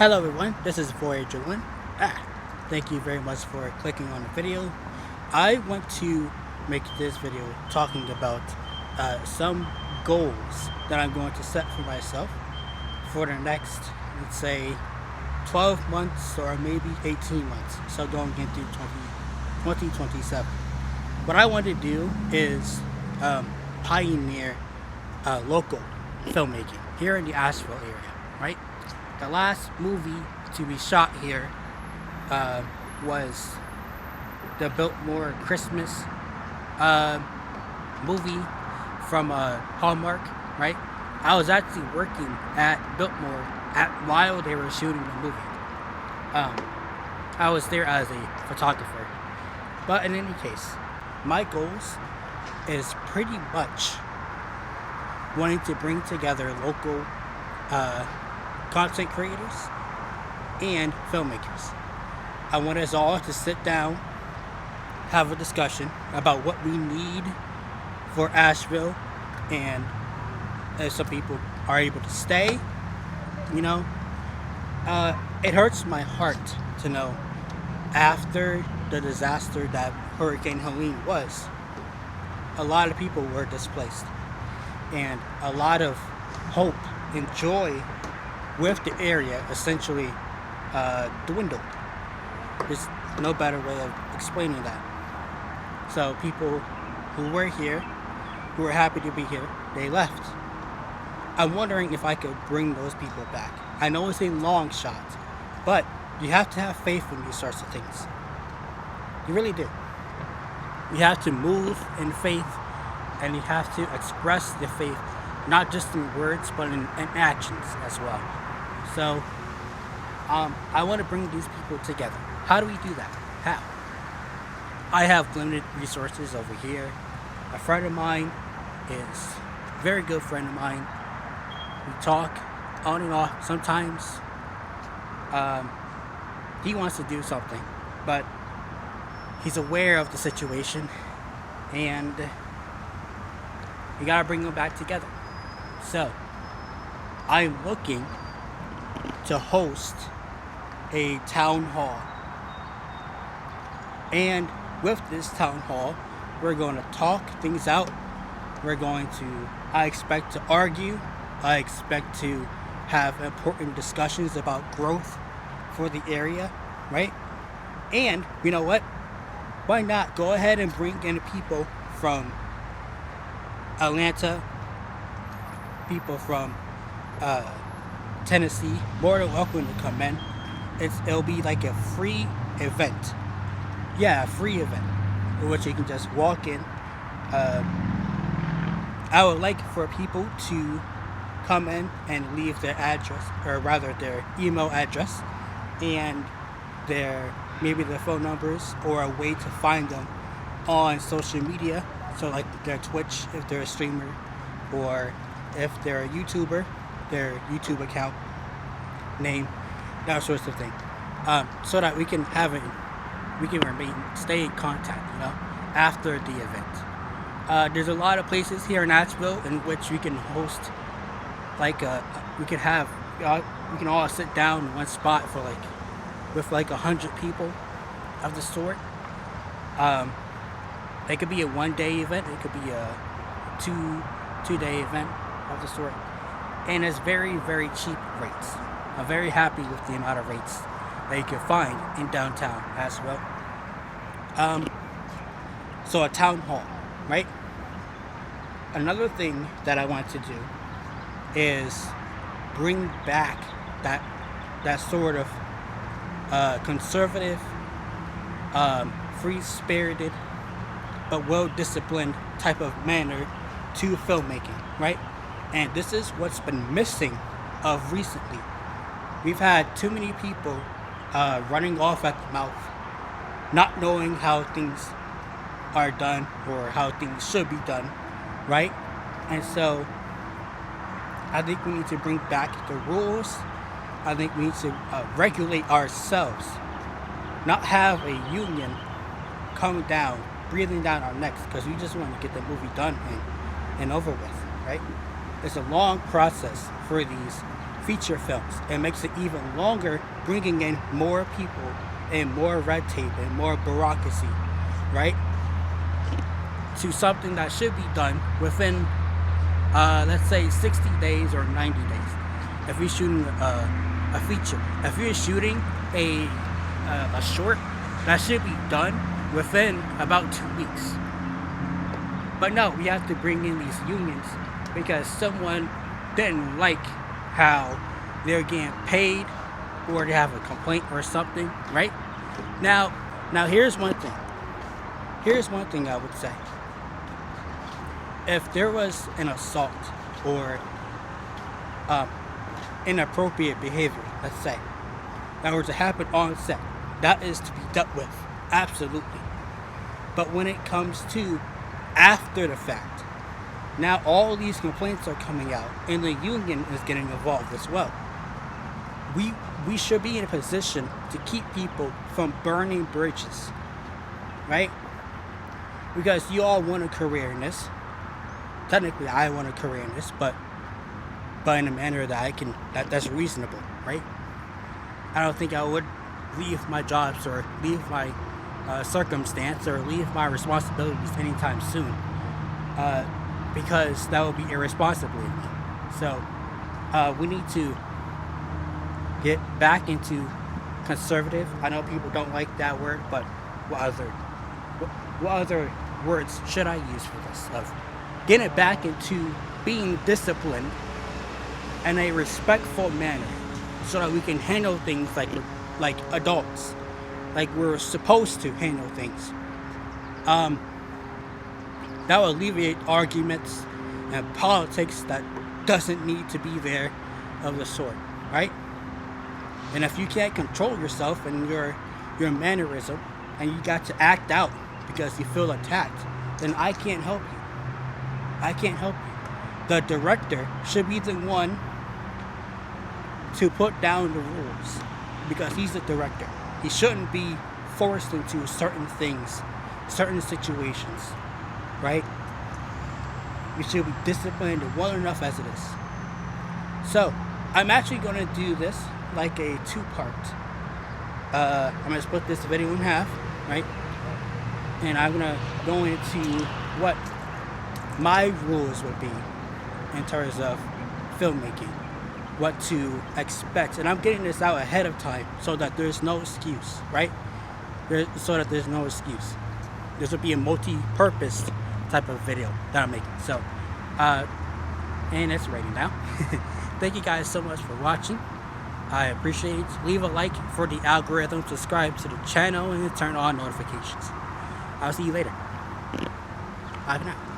Hello everyone, this is Voyager 1. Thank you very much for clicking on the video. I want to make this video talking about some goals that I'm going to set for myself for the next, let's say, 12 months or maybe 18 months, so going into 2027. What I want to do is pioneer local filmmaking here in the Asheville area, right? The last movie to be shot here was the Biltmore Christmas movie from Hallmark, right? I was actually working at Biltmore while they were shooting the movie. I was there as a photographer. But in any case, my goals is pretty much wanting to bring together local content creators and filmmakers. I want us all to sit down, have a discussion about what we need for Asheville, and if some people are able to stay, it hurts my heart to know after the disaster that Hurricane Helene was, a lot of people were displaced and a lot of hope and joy with the area essentially dwindled. There's no better way of explaining that. So people who were here, who were happy to be here, they left. I'm wondering if I could bring those people back. I know it's a long shot, but you have to have faith in these sorts of things. You really do. You have to move in faith, and you have to express the faith not just in words but in actions as well. So I want to bring these people together. How do we do that? How? I have limited resources over here. A friend of mine is a very good friend of mine. We talk on and off. Sometimes he wants to do something, but he's aware of the situation, and you gotta bring them back together. So I'm looking to host a town hall, and with this town hall we're going to talk things out. I expect to argue. I expect to have important discussions about growth for the area, right? And you know what, why not go ahead and bring in people from Atlanta, people from Tennessee, more than welcome to come in. It'll be like a free event. Yeah, a free event in which you can just walk in. I would like for people to come in and leave their address, or rather their email address, and maybe their phone numbers, or a way to find them on social media. So like their Twitch, if they're a streamer, or if they're a YouTuber, their YouTube account name, that sorts of thing, so that we can stay in contact, after the event. There's a lot of places here in Asheville in which we can host, we can all sit down in one spot with 100 people of the sort. It could be a one-day event. It could be a two-day event of the sort, and it's very, very cheap rates. I'm very happy with the amount of rates that you can find in downtown as well. So a town hall, right? Another thing that I want to do is bring back that sort of conservative, free-spirited, but well-disciplined type of manner to filmmaking, right? And this is what's been missing of recently. We've had too many people running off at the mouth, not knowing how things are done or how things should be done, right? And so I think we need to bring back the rules. I think we need to regulate ourselves, not have a union come down, breathing down our necks because we just want to get the movie done and over with, right? It's a long process for these feature films. It makes it even longer, bringing in more people and more red tape and more bureaucracy, right? To something that should be done within, let's say, 60 days or 90 days. If you're shooting a feature, if you're shooting a short, that should be done within about 2 weeks. But no, we have to bring in these unions because someone didn't like how they're getting paid, or they have a complaint or something, right? Now here's one thing. Here's one thing I would say. If there was an assault or inappropriate behavior, let's say, that were to happen on set, that is to be dealt with, absolutely. But when it comes to after the fact, now all these complaints are coming out and the union is getting involved as well. We should be in a position to keep people from burning bridges, right? Because you all want a career in this. Technically, I want a career in this, but in a manner that that's reasonable, right? I don't think I would leave my jobs or leave my circumstance or leave my responsibilities anytime soon, because that would be irresponsible of me. So we need to get back into conservative. I know people don't like that word, but what other words should I use for this? Of getting it back into being disciplined in a respectful manner, so that we can handle things like adults, like we're supposed to handle things. That will alleviate arguments and politics that doesn't need to be there of the sort, right? And if you can't control yourself and your mannerism, and you got to act out because you feel attacked, then I can't help you. I can't help you. The director should be the one to put down the rules, because he's the director. He shouldn't be forced into certain things, certain situations, right? We should be disciplined well enough as it is. So, I'm actually going to do this like a two-part. I'm going to split this video in half, right? And I'm going to go into what my rules would be in terms of filmmaking, what to expect. And I'm getting this out ahead of time so that there's no excuse, right? So that there's no excuse. This will be a multi-purpose type of video that I'm making. So, and it's ready now. Thank you guys so much for watching. I appreciate it. Leave a like for the algorithm, subscribe to the channel, and turn on notifications. I'll see you later. Bye for now.